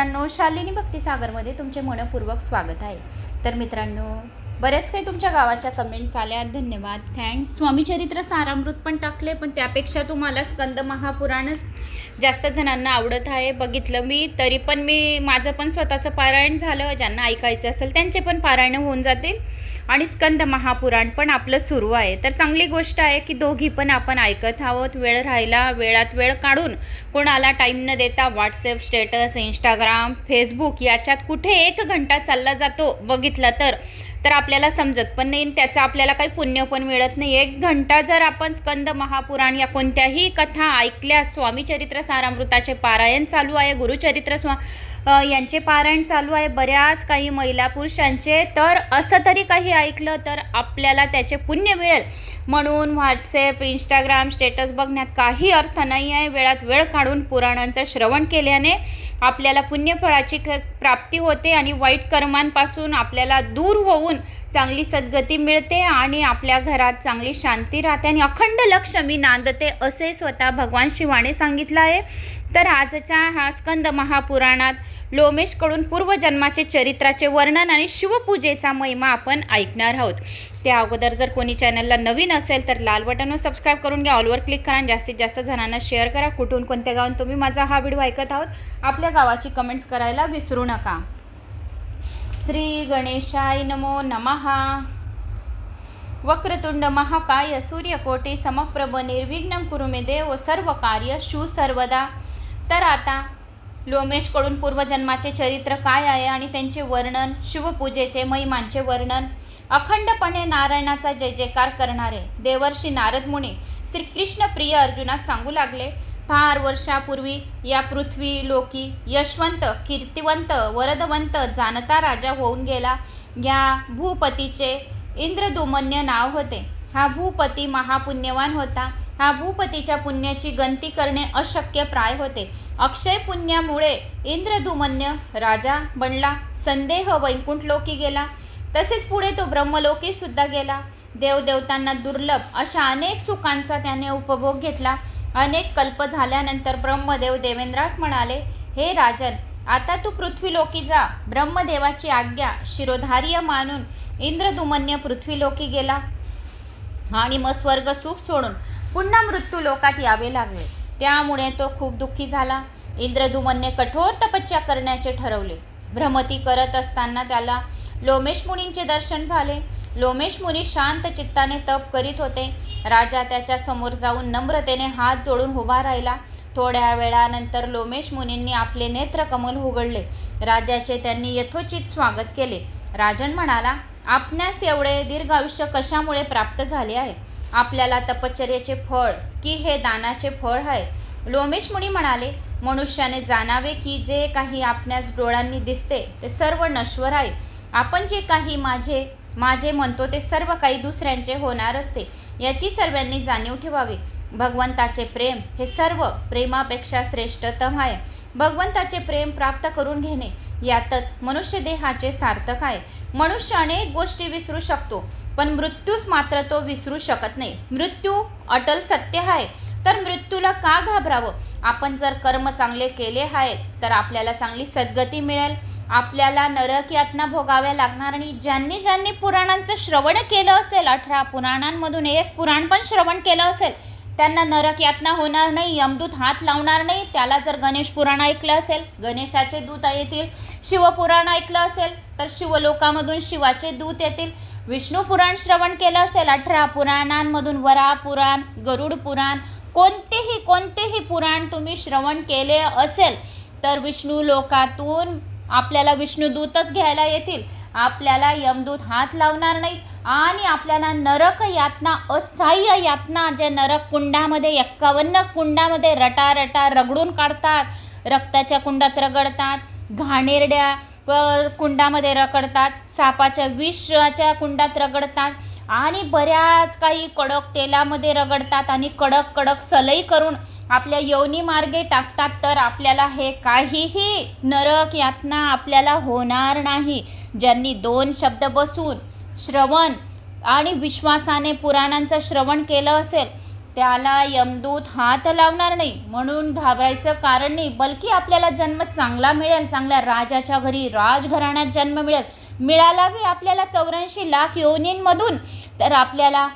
मित्रांनो, शालिनी भक्तिसागरमध्ये तुमचे मनपूर्वक स्वागत आहे। तर मित्रांनो, बरेच काही तुमच्या गावाच्या कमेंट्स आल्या, धन्यवाद, थँक्स। स्वामी चरित्र सारामृत पण टाकले, पण त्यापेक्षा तुम्हाला स्कंद महापुराणच जास्त जणांना आवडत आहे। बघितलं मी, तरी पण मी माझं पण स्वतःचं पारायण झालं, ज्यांना ऐकायचं असेल त्यांचे पण पारायण होऊन जातील आणि स्कंद महापुराण पण आपलं सुरू आहे। तर चांगली गोष्ट आहे की दोघी पण आपण ऐकत आहोत। वेळ राहिला, वेळात वेळ काढून, कोणाला टाईम न देता व्हॉट्सअप स्टेटस, इंस्टाग्राम, फेसबुक याच्यात कुठे 1 घंटा चालला जातो बघितलं तर आपल्याला समजत पण नाही, त्याचं आपल्याला काही पुण्य पण मिळत नाही। 1 घंटा जर आपण स्कंद महापुराण या कोणत्याही कथा ऐकल्या, स्वामी चरित्र सारामृताचे पारायण चालू आहे, गुरुचरित्र यांचे पारायण चालू आहे, बऱ्याच काही महिला पुरुषांचे, तर असं तरी काही ऐकलं तर आपल्याला त्याचे पुण्य मिळेल। म्हणून व्हॉट्सअप, इंस्टाग्राम स्टेटस बघण्यात काही अर्थ नाही आहे। वेळात वेळ काढून पुराणांचं श्रवण केल्याने आपल्याला पुण्यफळाची प्राप्ती होते आणि वाईट कर्मांपासून आपल्याला दूर होऊन चांगली सद्गती मिळते आणि आपल्या घरात चांगली शांती राहते आणि अखंड लक्ष्मी नांदते, असे स्वतः भगवान शिवाने सांगितलं आहे। तर आजच्या हा स्कंद महापुराणात लोमेशकडून पूर्वजन्माचे चरित्राचे वर्णन आणि शिवपूजेचा महिमा आपण ऐकणार आहोत। त्या अगोदर जर कोणी चॅनलला नवीन असेल तर लाल बटनवर सबस्क्राईब करून घ्या, ऑलवर क्लिक करा आणि जास्तीत जास्त जणांना शेअर करा। कुठून कोणत्या गावात तुम्ही माझा हा व्हिडिओ ऐकत आहोत, आपल्या गावाची कमेंट्स करायला विसरू नका। श्री गणेशाय नमो नमः। वक्रतुंड महाकाय सूर्यकोटी समप्रभ निर्विघ्नं कुरु मे देव सर्व कार्य शु सर्वदा। तर आता लोमेशकडून पूर्वजन्माचे चरित्र काय आहे आणि त्यांचे वर्णन, शिवपूजेचे महिमांचे वर्णन, अखंडपणे नारायणाचा जय जयकार करणारे देवर्षी नारद मुनी श्रीकृष्ण प्रिय अर्जुनास सांगू लागले, फार वर्षापूर्वी या पृथ्वी लोकी यशवंत, कीर्तिवंत, वरदवंत, जाणता राजा होऊन गेला। या भूपतीचे इंद्रदुमन्य नाव होते। हा भूपती महापुण्यवान होता। हा भूपतीच्या पुण्याची गणती करणे अशक्य प्राय होते। अक्षय पुण्यामुळे इंद्रदुमन्य राजा बनला। संदेह वैकुंठ लोकी गेला, तसेच पुढे तो ब्रह्मलोकी सुद्धा गेला। देवदेवतांना दुर्लभ अशा अनेक सुखांचा त्याने उपभोग घेतला। अनेक कल्प झाल्यानंतर ब्रह्मदेव देवेंद्रास म्हणाले, हे राजन, आता तू पृथ्वीलोकी जा। ब्रह्मदेवाची आज्ञा शिरोधार्य मानून इंद्रदुमन्य पृथ्वीलोकी गेला आणि मग स्वर्ग सुख सोडून पुन्हा मृत्यू लोकात यावे लागले। त्यामुळे तो खूप दुःखी झाला। इंद्रदुमन्य कठोर तपस्या करण्याचे ठरवले। भ्रमती करत असताना त्याला लोमेश मुनींचे दर्शन झाले। लोमेश मुनी शांत चित्ताने तप करीत होते। राजा त्याच्या समोर जाऊन नम्रतेने हात जोडून उभा राहिला। थोड्या वेळानंतर लोमेश मुनींनी आपले नेत्रकमल उघडले। राजाचे त्यांनी यथोचित स्वागत केले। राजन म्हणाला, आपणास एवढे दीर्घ आयुष्य कशामुळे प्राप्त झाले आहे? आपल्याला तपश्चर्याचे फळ की हे दानाचे फळ आहे? लोमेश मुनी म्हणाले, मनुष्याने जाणावे की जे काही आपणास डोळ्यांनी दिसते ते सर्व नश्वर आहे। आपण जे काही माझे म्हणतो ते सर्व काही दुसऱ्यांचे होणार असते, याची सर्वांनी जाणीव ठेवावी। भगवंताचे प्रेम हे सर्व प्रेमापेक्षा श्रेष्ठतम आहे। भगवंताचे प्रेम प्राप्त करून घेणे यातच मनुष्य देहाचे सार्थक आहे। मनुष्य अनेक गोष्टी विसरू शकतो, पण मृत्यूस मात्र तो विसरू शकत नाही। मृत्यू अटल सत्य आहे, तर मृत्यूला का घाबरावं? आपण जर कर्म चांगले केले आहेत तर आपल्याला चांगली सद्गती मिळेल। आपल्याला नरक यातना भोगाव्या लागणार आणि ज्यांनी पुराणांचं श्रवण केलं असेल, 18 पुराणांमधून एक पुराण पण श्रवण केलं असेल, त्यांना नरक यातना होणार नाही, यमदूत हात लावणार नाही। त्याला जर गणेश पुराण ऐकलं असेल, गणेशाचे दूत येतील। शिवपुराण ऐकलं असेल तर शिवलोकामधून शिवाचे दूत येतील। विष्णू पुराण श्रवण केलं असेल, 18 पुराणांमधून वराह पुराण, गरुड पुराण, कोणतेही पुराण तुम्ही श्रवण केले असेल तर विष्णू लोकातून आपल्याला विष्णुदूतच घ्यायला येतील। आपल्याला यमदूत हात लावणार नाहीत आणि आपल्याला नरक यातना, असह्य यातना, जे नरक कुंडामध्ये 51 कुंडामध्ये रटारटा रगडून काढतात, रक्ताच्या कुंडात रगडतात, घाणेरड्या कुंडामध्ये रगडतात, सापाच्या विषाच्या कुंडात रगडतात आणि बऱ्याच काही कडक तेलामध्ये रगडतात आणि कडक सलई करून आपल्या योनी मार्गे टाकतात। तर आपल्याला हे काहीही नरक यातना आपल्याला होणार नाही। ज्यांनी 2 शब्द बसून श्रवण आणि विश्वासाने पुराणांचं श्रवण केलं असेल त्याला यमदूत हात लावणार नाही. म्हणून घाबरायचं कारण नाही, बल्कि आपल्याला जन्म चांगला मिळेल, चांगल्या राजाच्या घरी राजघराण्यात जन्म मिळेल. मिळाला बी आपल्याला 84 लाख योनींमधून, तर आपल्याला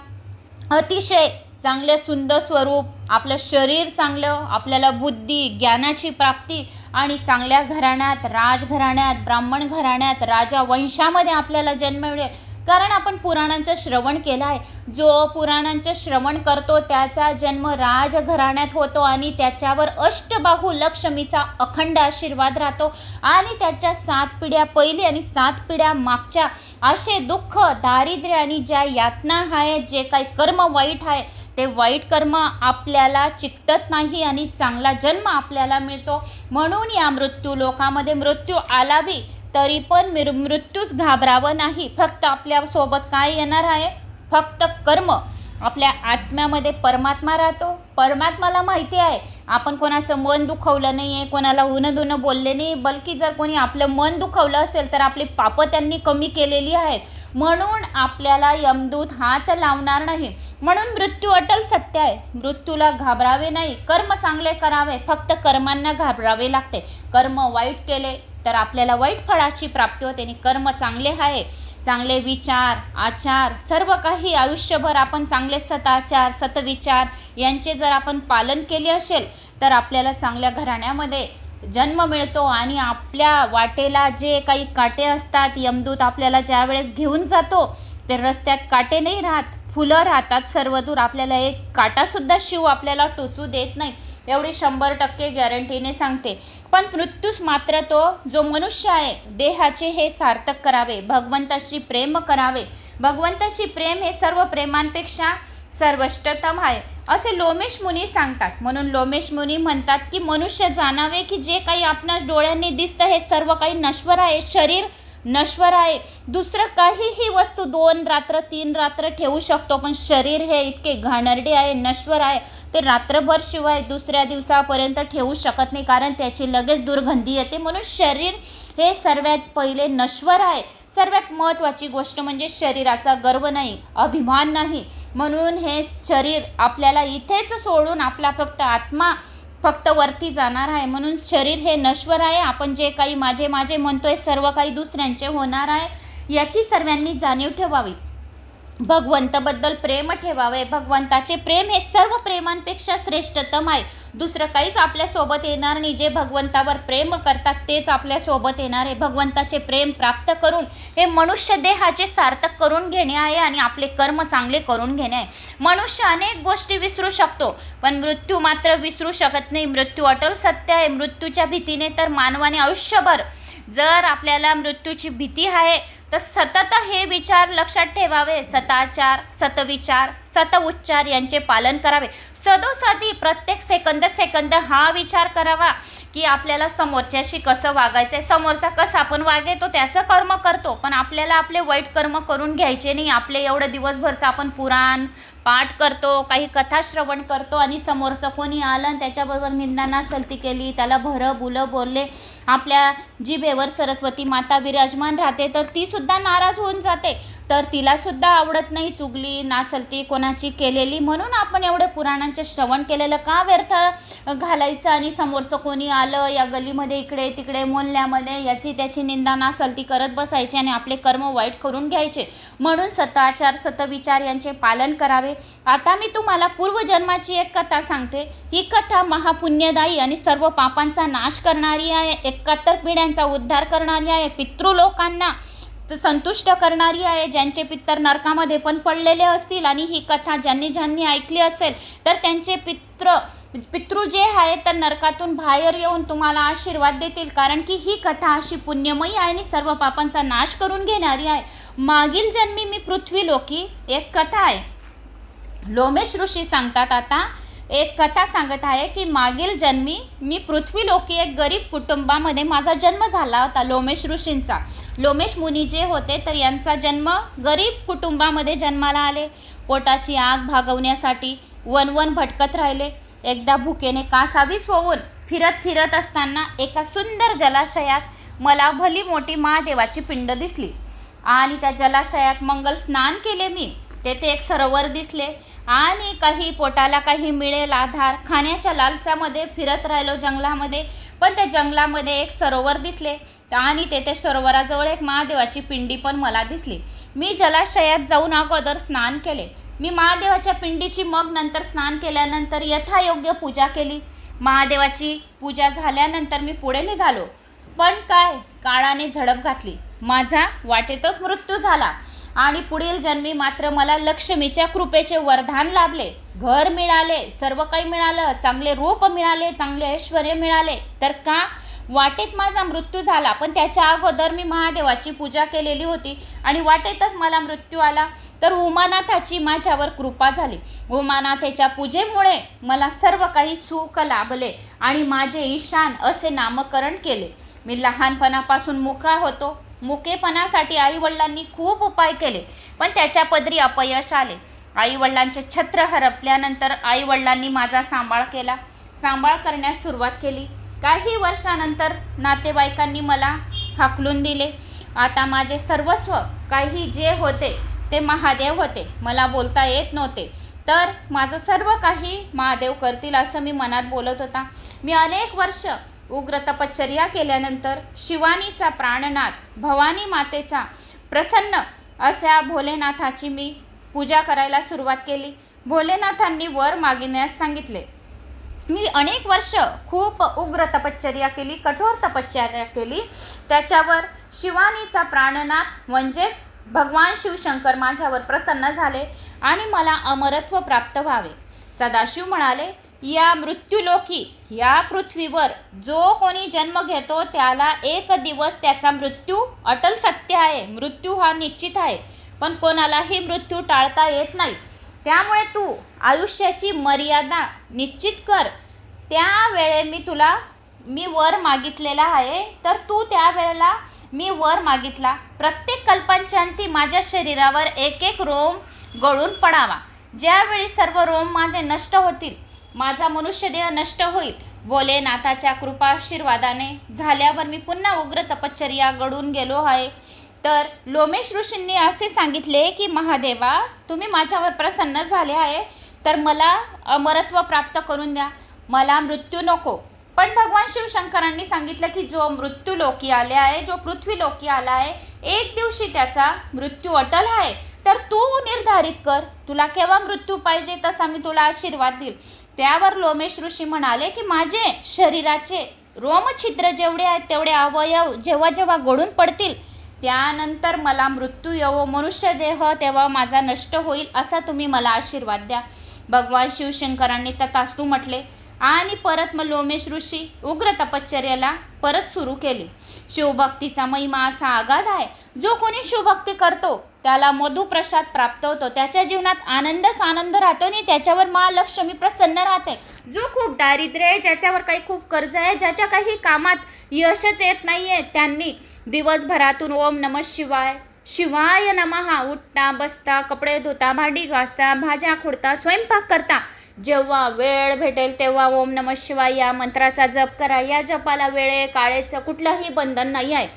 अतिशय चांगले सुंदर स्वरूप, आपलं शरीर चांगलं, आपल्याला बुद्धी ज्ञानाची प्राप्ती आणि चांगल्या घराण्यात, राजघराण्यात, ब्राह्मण घराण्यात, राजा वंशामध्ये आपल्याला जन्म मिळेल. कारण आपण पुराणांचं श्रवण केलं आहे. जो पुराणांचं श्रवण करतो त्याचा जन्म राजघराण्यात होतो आणि त्याच्यावर अष्टबाहू लक्ष्मीचा अखंड आशीर्वाद राहतो आणि त्याच्या 7 पिढ्या पहिली आणि 7 पिढ्या मागच्या असे दुःख, दारिद्र्य आणि ज्या यातना आहेत, जे काही कर्म वाईट आहे ते वाईट कर्म आपल्याला चिकटत नाही आणि चांगला जन्म आपल्याला मिळतो. म्हणून या मृत्यू लोकामध्ये मृत्यू आला बी तरी पण मृत्यूच घाबरावं नाही. फक्त आपल्यासोबत काय येणार आहे? फक्त कर्म. आपल्या आत्म्यामध्ये परमात्मा राहतो. परमात्माला माहिती आहे आपण कोणाचं मन दुखवलं नाही आहे, कोणाला उनदुनं बोलले नाही, बल्कि जर कोणी आपलं मन दुखवलं असेल तर आपली पापं त्यांनी कमी केलेली आहेत. म्हणून आपल्याला यमदूत हात लावणार नाही. म्हणून मृत्यू अटल सत्य आहे. मृत्यूला घाबरावे नाही, कर्म चांगले करावे. फक्त कर्मांना घाबरावे लागते. कर्म वाईट केले तर आपल्याला वाईट फळाची प्राप्ती होते. आणि कर्म चांगले आहे, चांगले विचार, आचार, सर्व काही आयुष्यभर आपण चांगले सदाचार, सतविचार यांचे जर आपण पालन केले असेल तर आपल्याला चांगल्या घराण्यामध्ये जन्म मिळतो. आणि आपल्या वाटेला जे काही काटे असतात, यमदूत आपल्याला ज्या वेळेस घेऊन जातो ते रस्त्यात काटे नाही राहत, फुलं राहतात सर्वदूर. आपल्याला एक काटासुद्धा शिव आपल्याला टोचू देत नाही, एवढी 100% गॅरंटीने सांगते. पण मृत्यूस मात्र तो जो मनुष्य आहे देहाचे हे सार्थक करावे, भगवंताशी प्रेम करावे. भगवंताशी प्रेम हे सर्व प्रेमांपेक्षा सर्वोत्तम आहे असे लोमेश मुनी सांगतात. म्हणून लोमेश मुनी म्हणतात की मनुष्य जाणावे की जे काही आपणास डोळ्यांनी दिसतं हे सर्व काही नश्वर आहे. शरीर नश्वर आहे. दुसरं काहीही वस्तू 2 रात्र 3 रात्र ठेवू शकतो, पण शरीर हे इतके घाणेरडे आहे, नश्वर आहे, ते रात्रभर शिवाय दुसऱ्या दिवसापर्यंत ठेवू शकत नाही, कारण त्याची लगेच दुर्गंधी येते. म्हणून शरीर हे सर्वात पहिले नश्वर आहे. सर्वात महत्त्वाची गोष्ट म्हणजे शरीराचा गर्व नाही, अभिमान नाही. म्हणून हे शरीर आपल्याला इथेच सोडून आपला फक्त आत्मा फक्त वरती जाणार आहे. म्हणून शरीर हे नश्वर आहे. आपण जे काही माझे माझे म्हणतोय सर्व काही दुसऱ्यांचे होणार आहे, याची सर्वांनी जाणीव ठेवावी. भगवंताबद्दल प्रेम ठेवावे. भगवंताचे प्रेम हे सर्व प्रेमांपेक्षा श्रेष्ठतम आहे. दुसरं काहीच आपल्यासोबत येणार नाही. जे भगवंतावर प्रेम करतात तेच आपल्यासोबत येणार आहे. भगवंताचे प्रेम प्राप्त करून हे मनुष्य देहाचे सार्थक करून घेणे आहे आणि आपले कर्म चांगले करून घेणे आहे. मनुष्य अनेक गोष्टी विसरू शकतो, पण मृत्यू मात्र विसरू शकत नाही. मृत्यू अटल सत्य आहे. मृत्यूच्या भीतीने तर मानवाने आयुष्यभर, जर आपल्याला मृत्यूची भीती आहे तर सतत हे विचार लक्षात ठेवावे. सदाचार, सतविचार, सतउच्चार यांचे पालन करावे. सदोसदी प्रत्येक सेकंद हा विचार करावा की आपल्याला समोरच्याशी कसं वागायचं आहे. समोरचा कसं आपण वागतो त्याचं कर्म करतो, पण आपल्याला आपले वाईट कर्म करून घ्यायचे नाही. आपले एवढं दिवसभरचं आपण पुराण पाठ करतो, काही कथा श्रवण करतो आणि समोरचं कोणी आलं आणि त्याच्याबरोबर निंदा नासलती केली, त्याला भरं बुलं बोलले, आपल्या जिभेवर सरस्वती माता विराजमान राहते तर ती सुद्धा नाराज होऊन जाते. तर तिलासुद्धा आवडत नाही चुगली नासलती कोणाची केलेली. म्हणून आपण एवढं पुराणांचे श्रवण केलेलं का व्यर्थ घालायचं आणि समोरचं कोणी आलं या गलीमध्ये इकडे तिकडे मोहल्ल्यामध्ये याची त्याची निंदा नासलती करत बसायची आणि आपले कर्म वाईट करून घ्यायचे. म्हणून सदाचार, सतविचार यांचे पालन करावे. आता मी तुम्हाला पूर्वजन्माची एक कथा सांगते. ही कथा महापुण्यदायी आणि सर्व पापांचा नाश करणारी आहे. 71 पिढ्यांचा उद्धार करणारी आहे. पितृलोकांना संतुष्ट करणारी आहे. ज्यांचे पितर नरकामध्ये पण पडलेले असतील आणि ही कथा ज्यांनी ऐकली असेल तर त्यांचे पितृ जे आहे तर नरकातून बाहेर येऊन तुम्हाला आशीर्वाद देतील. कारण की ही कथा अशी पुण्यमयी आहे आणि सर्व पापांचा नाश करून घेणारी आहे. मागील जन्मी मी पृथ्वीलोकी, एक कथा आहे. लोमेश ऋषी सांगतात, आता एक कथा सांगत आहे की मागील जन्मी मी पृथ्वीलोकी एक गरीब कुटुंबामध्ये माझा जन्म झाला होता. लोमेश ऋषींचा, लोमेश मुनी जे होते तर यांचा जन्म गरीब कुटुंबामध्ये जन्माला आले. पोटाची आग भागवण्यासाठी वन भटकत राहिले. एकदा भुकेने कासावीस होऊन फिरत असताना एका सुंदर जलाशयात मला भली मोठी महादेवाची पिंड दिसली आणि त्या जलाशयात मंगल स्नान केले मी. तेथे एक सरोवर दिसले आणि काही पोटाला काही मिळेल आधार, खाण्याच्या लालसामध्ये फिरत राहिलो जंगलामध्ये. पण त्या जंगलामध्ये एक सरोवर दिसले आणि तेथे सरोवराजवळ एक महादेवाची पिंडी पण मला दिसली. मी जलाशयात जाऊन अगोदर स्नान केले. मी महादेवाच्या पिंडीची मग नंतर स्नान केल्यानंतर यथायोग्य पूजा केली. महादेवाची पूजा झाल्यानंतर मी पुढे निघालो. पण काय, काळाने झडप घातली. माझा वाटेतच मृत्यू झाला आणि पुढील जन्मी मात्र मला लक्ष्मीच्या कृपेचे वरदान लाभले. घर मिळाले, सर्व काही मिळालं, चांगले रूप मिळाले, चांगले ऐश्वर्य मिळाले. तर का, वाटेत माझा मृत्यू झाला. पण त्याच्या अगोदर मी महादेवाची पूजा केलेली होती आणि वाटेतच मला मृत्यू आला. तर उमानाथाची माझ्यावर कृपा झाली. उमानाथाच्या पूजेमुळे मला सर्व काही सुख लाभले आणि माझे ईशान असे नामकरण केले. मी लहानपणापासून मुका होतो. मुकेपणासाठी आईवडिलांनी खूप उपाय केले, पण त्याच्या पदरी अपयश आले. आईवडिलांचे छत्र हरपल्यानंतर आईवडिलांनी माझा सांभाळ केला. सांभाळ करण्यास सुरुवात केली. काही वर्षानंतर नातेवाईकांनी मला हाकलून दिले. आता माझे सर्वस्व काही जे होते ते महादेव होते. मला बोलता येत नव्हते, तर माझं सर्व काही महादेव करतील असं मी मनात बोलत होता. मी अनेक वर्ष उग्र तपश्चर्या केल्यानंतर शिवानीचा प्राणनाथ, भवानी मातेचा प्रसन्न अशा भोलेनाथाची मी पूजा करायला सुरुवात केली. भोलेनाथांनी वर मागण्यास सांगितले. मी अनेक वर्ष खूप उग्र तपश्चर्या केली, कठोर तपश्चर्या केली. त्याच्यावर शिवानीचा प्राणनाथ म्हणजेच भगवान शिवशंकर माझ्यावर प्रसन्न झाले आणि मला अमरत्व प्राप्त व्हावे. सदाशिव म्हणाले, या मृत्यूलोकी, या पृथ्वीवर जो कोणी जन्म घेतो त्याला एक दिवस त्याचा मृत्यू अटल सत्य आहे. मृत्यू हा निश्चित आहे, पण कोणालाही मृत्यू टाळता येत नाही. त्यामुळे तू आयुष्याची मर्यादा निश्चित कर. त्यावेळे मी वर मागितलेला आहे, तर तू त्यावेळेला मी वर मागितला. प्रत्येक कल्पांच्या माझ्या शरीरावर एक एक रोम गळून पडावा. ज्यावेळी सर्व रोम माझे नष्ट होतील, माझा मनुष्यदेह नष्ट होईल. भोलेनाथाच्या कृपा आशीर्वादाने झाल्यावर मी पुन्हा उग्र तपश्चर्या घडून गेलो आहे. तर लोमेश ऋषींनी असे सांगितले की महादेवा, तुम्ही माझ्यावर प्रसन्न झाले आहे, तर मला अमरत्व प्राप्त करून द्या, मला मृत्यू नको. पण भगवान शिवशंकरांनी सांगितलं की जो मृत्यू लोकी आले आहे, जो पृथ्वी लोकी आला आहे, एक दिवशी त्याचा मृत्यू अटल आहे. तर तू निर्धारित कर, तुला केव्हा मृत्यू पाहिजे, तसा मी तुला आशीर्वाद देईल. त्यावर लोमेश ऋषी म्हणाले की माझे शरीराचे रोमछिद्र जेवढे आहेत तेवढे अवयव जेव्हा जेव्हा गळून पडतील, त्यानंतर मला मृत्यू येवो, मनुष्यदेह तेव्हा माझा नष्ट होईल, असा तुम्ही मला आशीर्वाद द्या. भगवान शिवशंकरांनी तथास्तु म्हटले आणि परत मग लोमेश ऋषी उग्र तपश्चर्याला परत सुरू केली. शिवभक्तीचा महिमा असा अगाध आहे. जो कोणी शिवभक्ती करतो त्याला मधुप्रसाद प्राप्त होतो, त्याच्या जीवनात आनंदच आनंद राहतो आणि त्याच्यावर महालक्ष्मी प्रसन्न राहते. जो खूप दारिद्र्य आहे, ज्याच्यावर काही खूप कर्ज आहे, ज्याच्या काही कामात यशच येत नाही आहे, त्यांनी दिवसभरातून ओम नमः शिवाय, शिवाय नमः, उठता बसता, कपडे धुता, भांडी घासता, भाज्या खुडता, स्वयंपाक करता, जेव्हा वेळ भेटेल तेव्हा ओम नमः शिवाय या मंत्राचा जप करा. या जपाला वेळे काळेचं कुठलंही बंधन नाही आहे.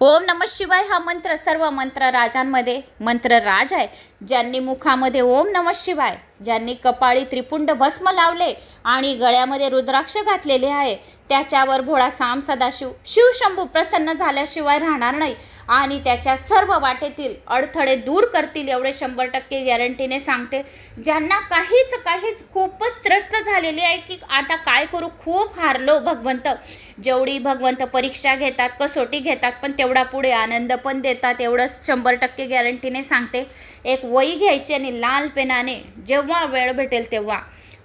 ओम नमः शिवाय हा मंत्र सर्व मंत्र राजांमध्ये मंत्रराज आहे. ज्यांनी मुखामध्ये ओम नमः शिवाय, ज्यांनी कपाळी त्रिपुंड भस्म लावले आणि गळ्यामध्ये रुद्राक्ष घातलेले आहे, त्याच्यावर भोळा साम सदाशिव शिवशंभू प्रसन्न झाल्याशिवाय राहणार नाही आणि त्याच्या सर्व वाटेतील अडथळे दूर करतील, एवढे 100% गॅरंटीने सांगते. ज्यांना काहीच खूपच त्रस्त झालेली आहे की आता काय करू, खूप हारलो भगवंत. जेवढी भगवंत परीक्षा घेतात, कसोटी घेतात, पण तेवढा पुढे आनंद पण देतात, एवढं 100% गॅरंटीने सांगते. एक वही घ्यायची आणि लाल पेनाने जेव्हा वेळ भेटेल तेव्हा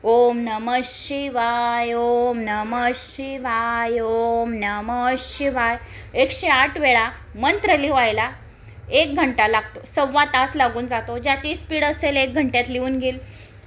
ओम नमः शिवाय, ओम नमः शिवाय, ओम नमः शिवाय 108 वेळा मंत्र लिहायला 1 घंटा लागतो, 1.25 तास लागून जातो. ज्याची स्पीड असेल 1 घंट्यात लिहून घेईल,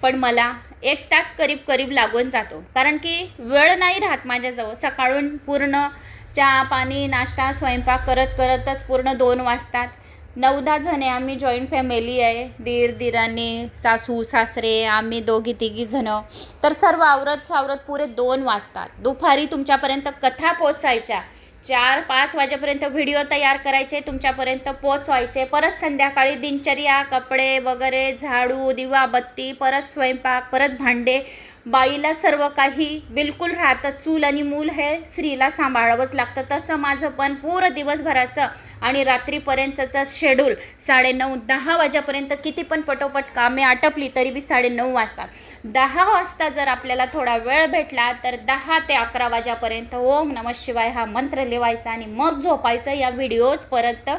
पण मला 1 तास करीब लागून जातो, कारण की वेळ नाही राहत माझ्याजवळ. सकाळून पूर्ण चहा पाणी नाश्ता स्वयंपाक करतच पूर्ण 2 वाजतात. 9-10 जणे आम्ही जॉईंट फॅमिली आहे, दीर-दिराणी, सासू सासरे, आम्ही 2-3 जणं. तर सर्व आवरत पुरे 2 वाजतात. दुपारी तुमच्यापर्यंत कथा पोचायच्या 4-5 वाजेपर्यंत व्हिडिओ तयार करायचे, तुमच्यापर्यंत पोचवायचे. परत संध्याकाळी दिनचर्या, कपडे वगैरे, झाडू, दिवाबत्ती, परत स्वयंपाक, परत भांडे. बाईला सर्व काही बिलकुल राहतं. चूल आणि मूल हे स्त्रीला सांभाळावंच लागतं. तसं माझं पण पूर्ण दिवसभराचं आणि रात्रीपर्यंतचं शेड्यूल 9:30-10 वाजेपर्यंत किती पण पटोपट कामे आटपली तरी बी 9:30 वाजतात. 10 वाजता जर आपल्याला थोडा वेळ भेटला तर 10 ते 11 वाजेपर्यंत ओम नमः शिवाय हा मंत्र लिहायचा आणि मग झोपायचं. या व्हिडिओज परत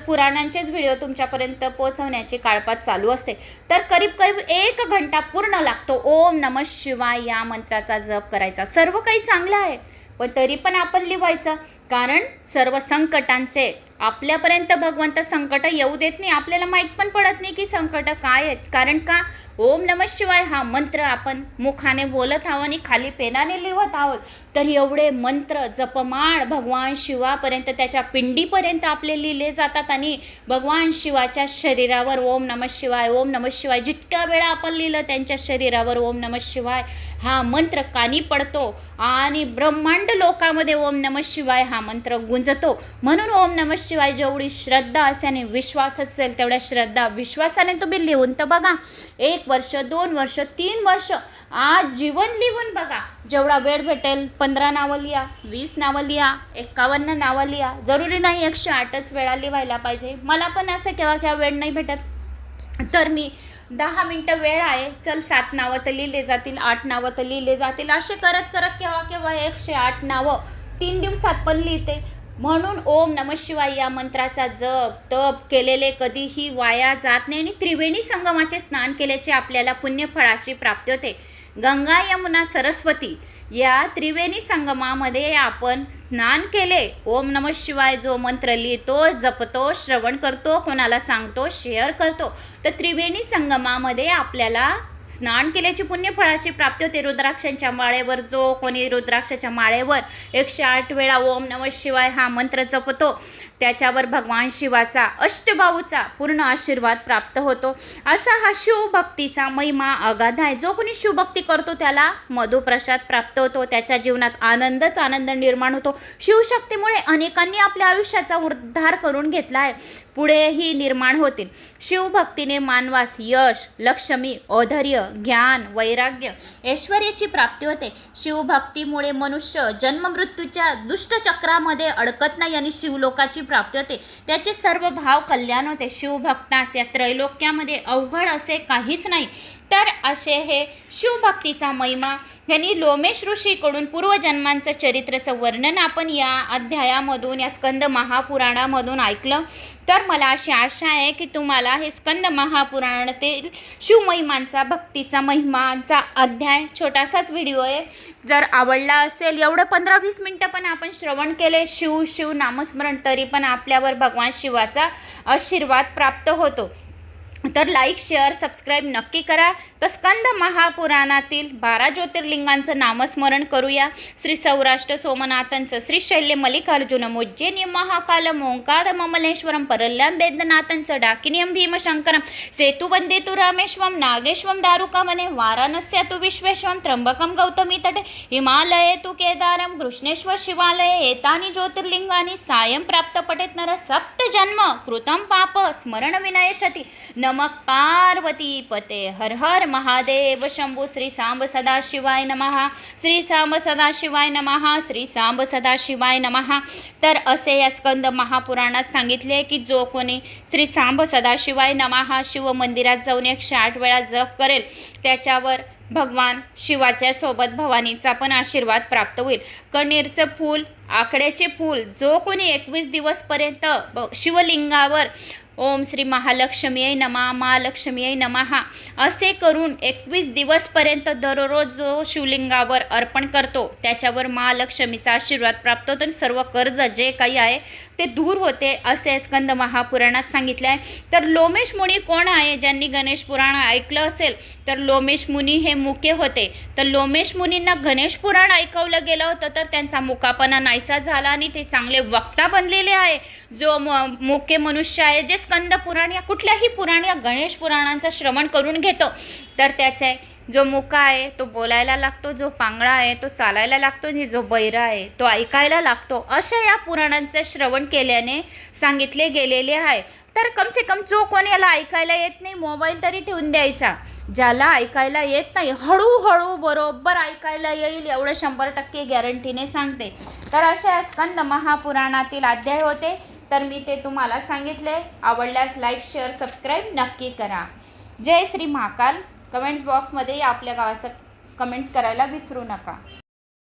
पुराणांचेच व्हिडिओ तुमच्यापर्यंत पोहोचवण्याची काळपात चालू असते. तर करीब 1 घंटा पूर्ण लागतो ओम नमः शिवाय या मंत्राचा जप करायचा. सर्व काही चांगलं आहे, पण तरी पण आपण लिहायचं, कारण सर्व संकटांचे आपल्यापर्यंत भगवंत संकट येऊ देत नाही. आपल्याला माहीत पण पडत नाही की संकट काय आहेत. कारण का ओम नमः शिवाय हा मंत्र आपण मुखाने बोलत आहोत आणि खाली पेनाने लिहत आहोत. तर एवढे मंत्र जपमाळ भगवान शिवापर्यंत, त्याच्या पिंडीपर्यंत आपले लिहिले जातात आणि भगवान शिवाच्या शरीरावर ओम नमः शिवाय, ओम नमः शिवाय जितक्या वेळा आपण लिहिलं त्यांच्या शरीरावर ओम नमः शिवाय हा मंत्र कानी पडतो आणि ब्रह्मांड लोकामध्ये ओम नमः शिवाय हा मंत्र गुंजतो. म्हणून ओम नमः शिवाय जेवढी श्रद्धा असेल, विश्वास असेल, तेवढ्या श्रद्धा विश्वासाने तुम्ही लिहून तर बघा. 1 वर्ष, 2 वर्ष, 3 वर्ष, आज जीवन लिहून बघा. जेवढा वेळ भेटेल 15 नावं लिहा, 20 नावं लिहा, 51 नावं लिहा. जरुरी नाही 108च वेळा लिहायला पाहिजे. मला पण असं केव्हा वेळ नाही भेटत, तर मी 10 मिनटं वेळ आहे, चल 7 नावं तर लिहिले जातील, 8 नावं तर लिहिले जातील, असे करत करत केव्हा 108 नावं 3 दिवसात पण लिहिते. म्हणून ओम नमः शिवाय या मंत्राचा जप तप केलेले कधीही वाया जात नाही आणि त्रिवेणी संगमाचे स्नान केल्याचे आपल्याला पुण्यफळाची प्राप्ती होते. गंगा, यमुना, सरस्वती या त्रिवेणी संगमामध्ये आपण स्नान केले, ओम नमः शिवाय जो मंत्र लिहितो, जपतो, श्रवण करतो, कोणाला सांगतो, शेअर करतो, तर त्रिवेणी संगमामध्ये आपल्याला स्नान केल्याची पुण्यफळाची प्राप्ती होते. रुद्राक्षांच्या माळेवर जो कोणी रुद्राक्षाच्या माळेवर 108 वेळा ओम नमः शिवाय हा मंत्र जपतो, त्याच्यावर भगवान शिवाचा अष्टबाहूचा पूर्ण आशीर्वाद प्राप्त होतो. असा हा शिवभक्तीचा महिमा अगाध आहे. जो कोणी शिवभक्ती करतो त्याला मधुप्रसाद प्राप्त होतो, त्याच्या जीवनात आनंदच आनंद निर्माण होतो. शिवशक्तीमुळे अनेकांनी आपल्या आयुष्याचा उद्धार करून घेतला आहे, पुढेही निर्माण होतील. शिवभक्तीने मानवास यश, लक्ष्मी, औधर्य, ज्ञान, वैराग्य, ऐश्वर्याची प्राप्ती होते. शिवभक्तीमुळे मनुष्य जन्ममृत्यूच्या दुष्टचक्रामध्ये अडकत नाही आणि शिवलोकाची प्राप्ती होते. त्याचे सर्व भाव कल्याण होते. शिवभक्तास या त्रैलोक्यामध्ये अवघड असे काहीच नाही. तर असे हे शिवभक्तीचा महिमा यांनी लोमेश ऋषीकडून पूर्वजन्मांचं चरित्राचं वर्णन आपण या अध्यायामधून, या स्कंद महापुराणामधून ऐकलं. तर मला अशी आशा आहे की तुम्हाला हे स्कंद महापुराणातील शिवमहिमांचा, भक्तीचा महिमांचा अध्याय छोटासाच व्हिडिओ आहे, जर आवडला असेल, एवढं 15-20 मिनटं पण आपण श्रवण केले शिव नामस्मरण, तरी पण आपल्यावर भगवान शिवाचा आशीर्वाद प्राप्त होतो. तर लाईक, शेअर, सबस्क्राईब नक्की करा. तर स्कंद महापुराणातील 12 ज्योतिर्लिंगांचं नामस्मरण करूया. श्री सौराष्ट्र सोमनाथांचं, श्री शैल्य मल्लिकार्जुन उज्जैनी महाकाल ओंकार ममलेश्वरम परल्यां वेदनाथांचं, डाकिनीयम भीमशंकरम सेतुबंदेतु रामेश्वम नागेश्वम दारुकामने वाराणस्या तु विश्वेश्वम त्र्यंबकम गौतमी तटे हिमालये तु केदारम कृष्णेश्वर शिवालये एतानि ज्योतिर्लिंगानि सायं प्राप्त पठेत नर सप्त जन्म कृतं पाप स्मरण विनयशति. नमः पार्वती पते हर हर महादेव शंभू. श्री सांब सदाशिवाय नमः, श्री सांब सदाशिवाय नमः, श्री सांब सदाशिवाय नमः. तर असे या स्कंद महापुराणात सांगितले की जो कोणी श्री सांब सदाशिवाय नमः शिव मंदिरात जाऊन 108 वेळा जप करेल, त्याच्यावर भगवान शिवाच्या सोबत भवानीचा पण आशीर्वाद प्राप्त होईल. कण्हेरचं फूल, आकड्याचे फूल, जो कोणी 21 दिवसपर्यंत शिवलिंगावर ओम श्री महालक्ष्मीयै नमः, महालक्ष्मीयै नमः असे करून 21 दिवसपर्यंत दररोज जो शिवलिंगावर अर्पण करतो त्याच्यावर महालक्ष्मीचा आशीर्वाद प्राप्त होतो आणि सर्व कर्ज जे काही आहे ते दूर होते, असे स्कंद महापुराणात सांगितले आहे. तर लोमेश मुनी कोण आहे? ज्यांनी गणेश पुराण ऐकलं असेल तर लोमेश मुनी हे मुके होते. तर लोमेश मुनींना गणेश पुराण ऐकवलं गेलं होतं, तर त्यांचा मुकापणा नाहीसा झाला आणि ते चांगले वक्ता बनलेले आहे. जो मुके मनुष्य आहे, जे स्कंद पुराण या कुठल्याही पुराण या गणेश पुराणांचं श्रवण करून घेतो, तर त्याचे जो मुका आहे तो बोलायला लागतो, जो पांगळा आहे तो चालायला लागतो आणि जो बहिरा आहे तो ऐकायला लागतो, अशा या पुराणांचे श्रवण केल्याने सांगितले गेलेले आहे. तर कम से कम जो कोणी याला ऐकायला येत नाही, मोबाईल तरी ठेवून द्यायचा. ज्याला ऐकायला येत नाही, हळूहळू बरोबर ऐकायला येईल एवढं 100% गॅरंटीने सांगते. तर अशा स्कंद महापुराणातील अध्याय होते. तर मी ते तुम्हाला सांगितले. आवडल्यास लाईक, शेअर, सबस्क्राईब नक्की करा. जय श्री महाकाल. कमेंट्स बॉक्समध्ये आपल्या गावाचं कमेंट्स करायला विसरू नका.